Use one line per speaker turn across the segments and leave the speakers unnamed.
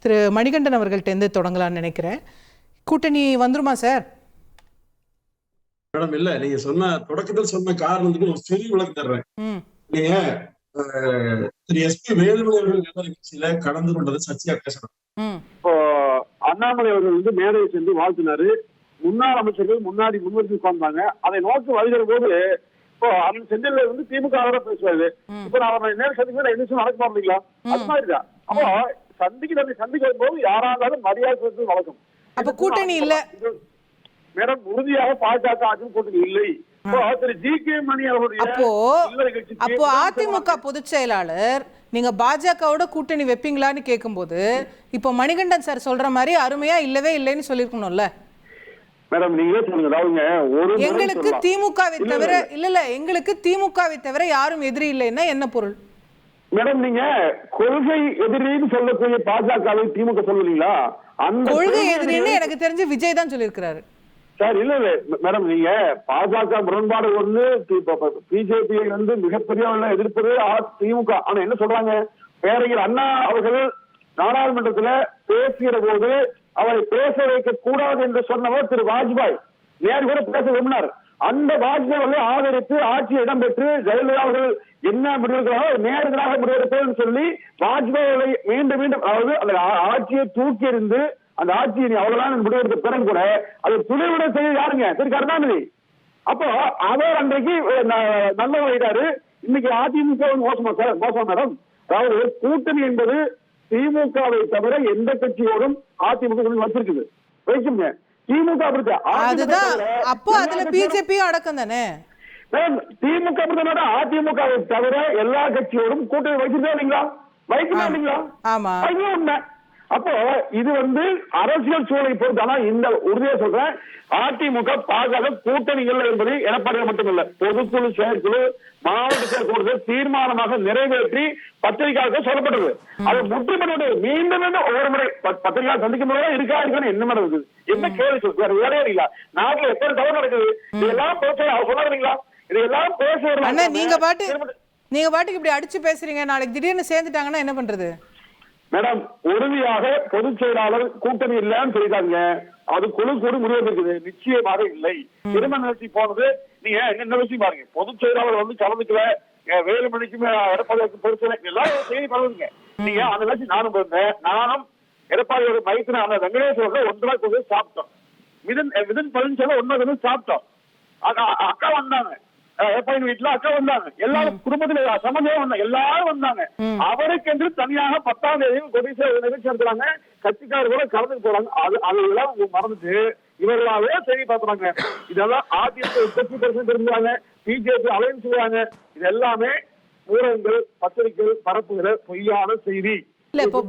திரு மணிகண்டன் அவர்கள்ட்ட தொடங்கலாம்னு நினைக்கிறேன். கூட்டணி வந்துருமா சார்?
மேடம் இல்ல, நீங்க சொன்ன தொடக்கத்தில் சொன்ன காரணத்துக்கு ஒரு சிறிய விளக்கம் தர்றேன். நீங்க திரு எஸ்.பி. வேலுமணி அவர்கள் கட்சியில கலந்து கொண்டது சர்ச்சையா பேசணும். இப்போ அண்ணாமலை அவர்கள் மேடையை சென்று வாழ்த்தினாரு. முன்னாள் அமைச்சர்கள் முன்னாடி முன்வரிசை உட்கார்ந்தாங்க. அதை நோக்கி வருகிற போது இப்போ அவன் சென்னையில திமுக பேசுவாரு. இப்ப நான் நேரம் சந்திக்க என்ன நடக்க இல்லைங்களா? அது மாதிரிதான். அப்போ சந்திக்க போது யாரா இருந்தாலும் மரியாதை வழக்கம்.
அப்ப கூட்டணி இல்ல
மேடம், உறுதியாக பாஜக கூட்டணி இல்லை.
அப்போ அதிமுக பொதுச் செயலாளர் நீங்க பாஜகவோட கூட்டணி வைப்பீங்களான்னு கேட்கும்போது இப்போ மணிகண்டன் சார் சொல்ற மாதிரி அருமையா இல்லவே இல்லைன்னு சொல்லிருக்கணும்ல.
மேடம் நீங்களே சொல்லுங்க.
எங்களுக்கு திமுகவை தவிர இல்ல எங்களுக்கு திமுகவை தவிர யாரும் எதிரி இல்லைன்னா என்ன பொருள்?
மேடம் நீங்க கொள்கை எதிரின்னு சொல்லக்கூடிய பாஜகவை திமுக சொல்லுவீங்களா? அந்த
கொள்கை எதிரின்னு எனக்கு தெரிஞ்சு விஜய் தான் சொல்லியிருக்கிறாரு
சார். இல்ல மேடம், நீங்க பாஜக முரண்பாடு ஒண்ணு, பிஜேபி மிகப்பெரிய எதிர்ப்பது திமுக. ஆனா என்ன சொல்றாங்க, பேரறிஞர் அண்ணா அவர்கள் நாடாளுமன்றத்துல பேசுகிற போது அவரை பேச வைக்க கூடாது என்று சொன்னவர் திரு வாஜ்பாய் நேரு கூட பேச விரும்பினார். அந்த வாஜ்பாய் ஆதரித்து ஆட்சியை இடம்பெற்று ஜெயலலிதா அவர்கள் என்ன முடிவெடுக்கிறாரோ நேர்களாக முடிவெடுப்பேன்னு சொல்லி வாஜ்பாயை மீண்டும் மீண்டும், அதாவது அந்த ஆட்சியை தூக்கி எறிந்து அந்த ஆட்சியை அவ்வளவுதான் முடிவெடுத்த பிறகு கூட அதை துணைவிட செய்ய யாருங்க? திரு கருணாநிதி. அப்போ அவர் அன்றைக்கு நல்ல வழிதாரு. இன்னைக்கு அதிமுக மோசமா சார்? மோசம் மேடம். அதாவது கூட்டணி என்பது திமுகவை தவிர எந்த கட்சியோடும் அதிமுக வச்சிருக்குது, வைக்குங்க. திமுக
அப்போ அதுல பிஜேபி அடக்கம் தானே.
திமுக அதிமுகவை தவிர எல்லா கட்சியோடும் கூட்டணி வச்சிருக்கா இல்லைங்களா? வைக்கணும் இல்லைங்களா?
ஆமா.
அப்போ இது அரசியல் சூழலை பொறுத்து. ஆனா இந்த உறுதியை சொல்றேன், அதிமுக பாஜக கூட்டணிகள் என்பது எடப்பாடியில் மட்டுமல்ல, பொதுக்குழு செயற்குழு மாவட்ட செயற்குழு தீர்மானமாக நிறைவேற்றி பத்திரிகையாளர்கள் சொல்லப்பட்டது. அது முற்றுப்பட்டு மீண்டும் ஒவ்வொரு முறை பத்திரிகையாளர் சந்திக்கும் போது இருக்கா இருக்கான்னு என்ன நடக்குது, என்ன கேள்வி சொல்றாரு? வேறே இல்ல. நாட்டில் எத்தனை தவறு நடக்குது, இதெல்லாம் பேச சொல்லாதீங்களா? இதெல்லாம் பேச
நீங்க பாட்டுக்கு இப்படி அடிச்சு பேசுறீங்க. நாளைக்கு திடீர்னு சேர்ந்துட்டாங்கன்னா என்ன பண்றது?
மேடம் உறுதியாக பொதுச் செயலாளர் கூட்டணி இல்லன்னு சொல்லிட்டாங்க. அது குழு கூடி முடிவெடுக்குது, நிச்சயமாக இல்லை. திருமண நிகழ்ச்சி போனது நீங்க என்ன நிகழ்ச்சி பாருங்க, பொதுச் செயலாளர் கலந்துக்கல, வேலுமணிக்கும் எடப்பாடிக்கு பொறுத்து எல்லாரும் செய்தி பரவுங்க. நீங்க அந்த நிகழ்ச்சி நானும் போயிருந்தேன். நானும் எடப்பாடியோட மைத்தின அந்த வெங்கடேஸ்வரோட ஒன்றா கொண்டு சாப்பிட்டோம். மிதன் பழனிசாமி ஒன்றா கொண்டு சாப்பிட்டோம். அக்கா வந்தாங்க, எடப்பாடி வீட்டுல அக்கா வந்தாங்க, எல்லாரும் குடும்பத்துல சம்பந்தம் வந்தாங்க, எல்லாரும் வந்தாங்க. அவருக்கு என்று தனியாக 10ஆம் தேதி கொடிசை நிகழ்ச்சி நடத்துறாங்க. கட்சிக்காரர் கூட கலந்து போறாங்க. அதெல்லாம் மறந்துட்டு இவர்களாவே செய்தி பார்த்துறாங்க. இதெல்லாம் அதிமுக 30% இருந்தாங்க, பிஜேபி அலைன்ஸ் செய்வாங்க. இது எல்லாமே ஊடகங்கள் பத்திரிகை பரப்புகிற பொய்யான செய்தி.
இல்ல இப்போ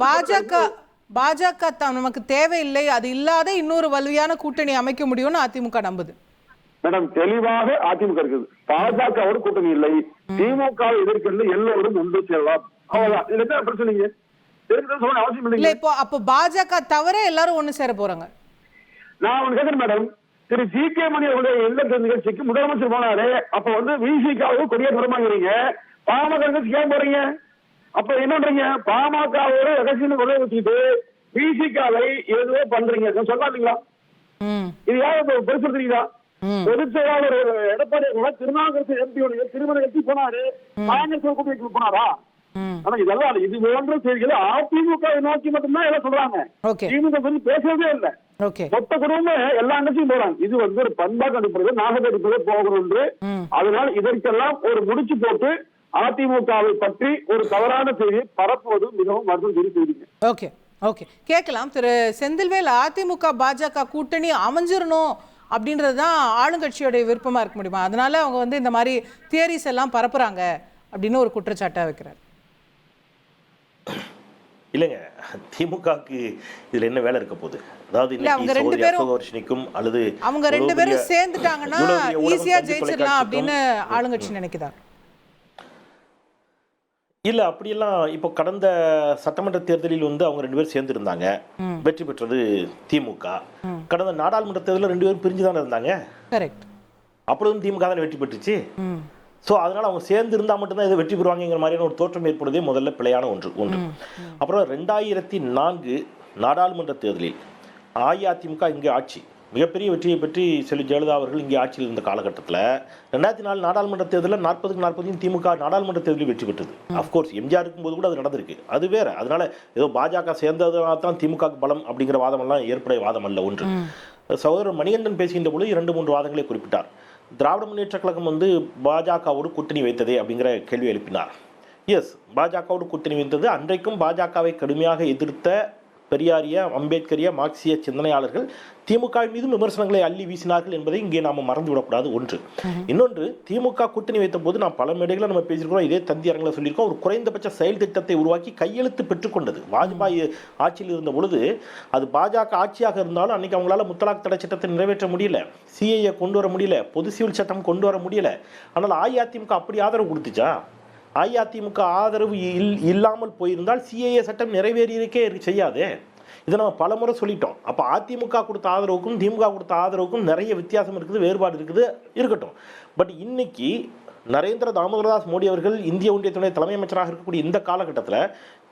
பாஜக நமக்கு தேவையில்லை, அது இல்லாத இன்னொரு வலுவான கூட்டணி அமைக்க முடியும்னு அதிமுக நம்புது.
மேடம் தெளிவாக அதிமுக இருக்குது, பாஜகவோட கூட்டணி இல்லை. திமுக எதிர்க்கிறது எல்லோரும் ஒன்று செல்லலாம், அவ்வளவுதான். இது என்ன பிரச்சனைங்க? அவசியம் இல்லை.
இப்போ அப்ப பாஜக தவிர எல்லாரும் ஒண்ணு சேர போறாங்க.
நான் ஒண்ணு கேட்கிறேன் மேடம், திரு ஜி.கே. மணி அவருடைய இல்ல நிகழ்ச்சிக்கு முதலமைச்சர் போனாரு. அப்ப விசிகாவும் கொடியேற்றமாங்கிறீங்க, பாமக நிகழ்ச்சி ஏன் போறீங்க? அப்ப என்ன பண்றீங்க? பாமகவோட ரகசியம் கொலை வச்சுட்டு விசிகாவை ஏதோ பண்றீங்க, சொல்லாதீங்களா? இது யாரு பெருசுறீங்களா? பொதுச் செயலாளர் எடப்பாடி திருநாவுக்கரசு எம்பியோட திருமண கட்சி போனாரு, காங்கிரஸ் கூட்டணிக்கு போனாரா? ஆனா இதெல்லாம் இது போன்ற செய்திகளை அதிமுக நோக்கி மட்டும்தான் எல்லாம் சொல்றாங்க. திமுக பத்தி பேசவே இல்லை. மொத்த குடும்பம் எல்லா கட்சியும் போறாங்க. இது ஒரு பண்பாட்டு அடிப்படையில் நாகரிக அடிப்படையில் போகணும் என்று. அதனால் இதற்கெல்லாம் ஒரு முடிச்சு போட்டு அதிமுகவை பற்றி ஒரு தவறான செய்தியை பரப்புவது மிகவும் வருத்தம் செய்திங்க.
ஓகே ஓகே கேட்கலாம். திரு செந்தில்வேல், அதிமுக பாஜக கூட்டணி அமைஞ்சிடணும் அப்படின்றதுதான் ஆளுங்கட்சியோடைய விருப்பமா இருக்க முடியுமா? அதனால அவங்க இந்த மாதிரி தியரிஸ் எல்லாம் பரப்புறாங்க அப்படின்னு ஒரு குற்றச்சாட்டா வைக்கிறார்.
இல்லைங்க, திமுகவுக்கு இதுல என்ன வேலை இருக்க போகுது? அதாவது
அவங்க ரெண்டு பேரும் சேர்ந்துட்டாங்கன்னா ஈஸியா ஜெயிச்சிடலாம் அப்படின்னு ஆளுங்கட்சி நினைக்குதா?
இல்ல அப்படியெல்லாம் இப்போ கடந்த சட்டமன்ற தேர்தலில் அவங்க 2 பேரும் சேர்ந்து இருந்தாங்க, வெற்றி பெற்றது திமுக. கடந்த நாடாளுமன்ற தேர்தலில் 2 பேரும் பிரிஞ்சு தானே இருந்தாங்க. அப்பொழுதும் திமுக தானே வெற்றி பெற்றுச்சு. ஸோ அதனால அவங்க சேர்ந்து இருந்தால் மட்டும்தான் இதை வெற்றி பெறுவாங்கிற மாதிரியான ஒரு தோற்றம் ஏற்படுவதே முதல்ல பிழையான ஒன்று. அப்புறம் 2004 நாடாளுமன்ற தேர்தலில் அஇஅதிமுக இங்கே ஆட்சி மிகப்பெரிய வெற்றியை பற்றி செல்வி ஜெயலலிதா அவர்கள் இங்கே ஆட்சியில் இருந்த காலகட்டத்தில் 2004 நாடாளுமன்ற தேர்தலில் 40-40 திமுக நாடாளுமன்ற தேர்தலில் வெற்றி பெற்றது. அஃப்கோர்ஸ் எம்ஜிஆர் இருக்கும்போது கூட அது நடந்திருக்கு, அது வேற. அதனால ஏதோ பாஜக சேர்ந்ததுனால தான் திமுக பலம் அப்படிங்கிற வாதமெல்லாம் ஏற்புடைய வாதம் அல்ல. ஒன்று, சகோதரர் மணிகண்டன் பேசுகின்ற பொழுது 2-3 வாதங்களை குறிப்பிட்டார். திராவிட முன்னேற்ற கழகம் வந்து பாஜகவோடு கூட்டணி வைத்ததே அப்படிங்கிற கேள்வி எழுப்பினார். எஸ், பாஜகவோடு கூட்டணி வைத்தது. அன்றைக்கும் பாஜகவை கடுமையாக எதிர்த்த பெரியாரிய, அம்பேத்கரிய, மார்க்சிய சிந்தனையாளர்கள் திமுக மீதும் விமர்சனங்களை அள்ளி வீசினார்கள் என்பதை இங்கே நாம் மறந்துவிடக்கூடாது. ஒன்று. இன்னொன்று, திமுக கூட்டணி வைத்த போது நாம் பல மேடைகளை நம்ம பேசியிருக்கிறோம், இதே தந்தி அரங்களை சொல்லியிருக்கோம், ஒரு குறைந்தபட்ச செயல் திட்டத்தை உருவாக்கி கையெழுத்து பெற்றுக்கொண்டது. வாஜ்பாய் ஆட்சியில் இருந்த பொழுது அது பாஜக ஆட்சியாக இருந்தாலும் அன்னைக்கு அவங்களால முத்தலாக் தடை சட்டத்தை நிறைவேற்ற முடியல, சிஏஏ கொண்டு வர முடியல, பொது சிவில் சட்டம் கொண்டு வர முடியல. ஆனால் அஇஅதிமுக அப்படி ஆதரவு கொடுத்துச்சா? அஇஅதிமுக ஆதரவு இல்லாமல் போயிருந்தால் சிஏஏ சட்டம் நிறைவேறியிருக்கே செய்யாதே. இதை நம்ம பல முறை சொல்லிட்டோம். அப்போ அதிமுக கொடுத்த ஆதரவுக்கும் திமுக கொடுத்த ஆதரவுக்கும் நிறைய வித்தியாசம் இருக்குது, வேறுபாடு இருக்குது, இருக்கட்டும். பட் இன்னைக்கு நரேந்திர தாமோதரதாஸ் மோடி அவர்கள் இந்திய ஒன்றியத்துடைய தலைமை அமைச்சராக இருக்கக்கூடிய இந்த காலகட்டத்தில்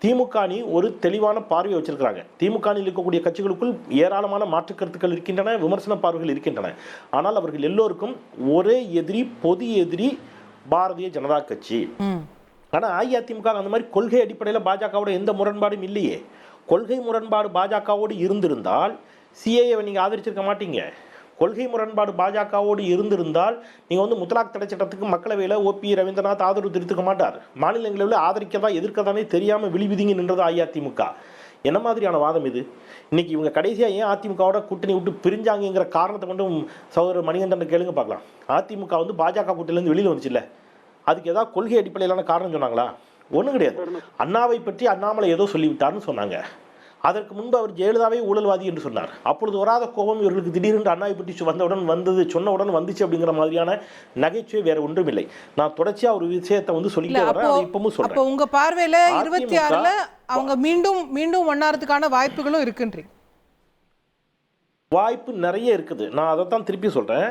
திமுக அணி ஒரு தெளிவான பார்வையை வச்சிருக்கிறாங்க. திமுக அணியில் இருக்கக்கூடிய கட்சிகளுக்குள் ஏராளமான மாற்று கருத்துக்கள் இருக்கின்றன, விமர்சன பார்வைகள் இருக்கின்றன. ஆனால் அவர்கள் எல்லோருக்கும் ஒரே எதிரி, பொது எதிரி பாரதிய ஜனதா கட்சி. ஆனால் அஇஅதிமுக அந்த மாதிரி கொள்கை அடிப்படையில் பாஜகவோட எந்த முரண்பாடும் இல்லையே. கொள்கை முரண்பாடு பாஜகவோடு இருந்திருந்தால் சிஏஏவை நீங்கள் ஆதரிச்சிருக்க மாட்டீங்க. கொள்கை முரண்பாடு பாஜகவோடு இருந்திருந்தால் நீங்கள் வந்து முத்தலாக் தடை சட்டத்துக்கு மக்களவையில் ஓபி ரவீந்திரநாத் ஆதரவு தெரிவித்துக்க மாட்டார். மாநிலங்களவில் ஆதரிக்கதா எதிர்க்கதானே தெரியாமல் விழிவிதிங்கி நின்றது அஇஅதிமுக. என்ன மாதிரியான வாதம் இது? இன்னைக்கு இவங்க கடைசியாக ஏன் அதிமுகவோட கூட்டணி விட்டு பிரிஞ்சாங்கிற காரணத்தை கொண்டும் சகோதரர் மணிகண்டன் கேளுங்க பார்க்கலாம். அதிமுக வந்து பாஜக கூட்டணியிலேருந்து வெளியில் வந்துச்சுல்ல, அதுக்கு ஏதாவது கொள்கை அடிப்படையிலான காரணம் சொன்னாங்களா? ஒன்றும் கிடையாது. அண்ணாவை பற்றி அண்ணாமலை ஏதோ சொல்லிவிட்டார்னு சொன்னாங்க. அதற்கு முன்பு அவர் ஜெயலலிதாவே ஊழல்வாதி என்று சொன்னார். அப்பொழுது வராத கோபம் இவர்களுக்கு திடீரென்று அண்ணாவை பற்றி சொன்னவுடன் வந்துச்சு அப்படிங்கிற மாதிரியான நகைச்சுவை வேற ஒன்றும் இல்லை. நான் தொடர்ச்சியா ஒரு விஷயத்தை வந்து சொல்லிட்டே வரேன், இப்பவும் சொல்றேன்.
அப்போ உங்க பார்வையில 26ல அவங்க மீண்டும் ஒண்ணாறதுக்கான வாய்ப்புகளும் இருக்குன்றீங்க?
வாய்ப்பு நிறைய இருக்குது. நான் அதை தான் திருப்பி சொல்றேன்.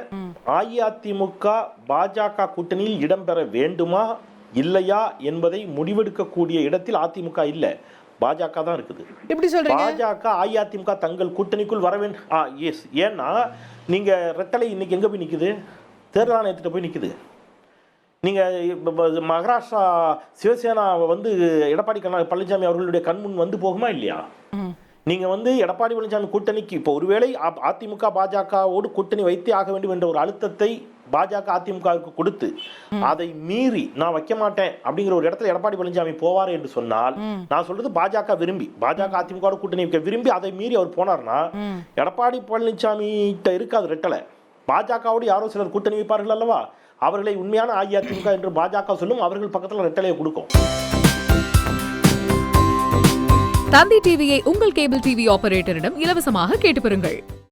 அஇஅதிமுக பாஜக கூட்டணியில் இடம்பெற வேண்டுமா இல்லையா என்பதை முடிவெடுக்கக்கூடிய இடத்தில் அதிமுக இல்ல, பாஜக தான் இருக்குது. எப்படி சொல்றீங்க? பாஜக அஇஅதிமுக தங்கள் கூட்டணிக்குள் வர வேண்டும். எஸ், ஏன்னா நீங்க ரெட்டலை இன்னைக்கு எங்க போய் நிக்குது? தேர்தல் ஆணையத்திட்ட போய் நிக்குது. நீங்க மகாராஷ்டிரா சிவசேனா வந்து எடப்பாடி பழனிசாமி அவர்களுடைய கண்முன் வந்து போகுமா இல்லையா? நீங்க வந்து எடப்பாடி பழனிசாமி கூட்டணிக்கு இப்போ ஒருவேளை அதிமுக பாஜகவோடு கூட்டணி வைத்தே ஆக வேண்டும் என்ற ஒரு அழுத்தத்தை பாஜக அதிமுகவுக்கு கொடுத்து அதை மீறி நான் வைக்க மாட்டேன் அப்படிங்கிற ஒரு இடத்துல எடப்பாடி பழனிசாமி போவார் என்று சொன்னால், நான் சொல்றது பாஜக விரும்பி, பாஜக அதிமுக கூட்டணி வைக்க விரும்பி அதை மீறி அவர் போனார்னா எடப்பாடி பழனிசாமி கிட்ட இருக்காது ரெட்டலை. பாஜகவோடு யாரோ சிலர் கூட்டணி வைப்பார்கள் அல்லவா, அவர்களை உண்மையான அஇஅதிமுக என்று பாஜக சொல்லும், அவர்கள் பக்கத்தில் ரெட்டலையை கொடுக்கும்.
தந்தி டிவியை உங்கள் கேபிள் டிவி ஆபரேட்டரிடம் இலவசமாக கேட்டு பெறுங்கள்.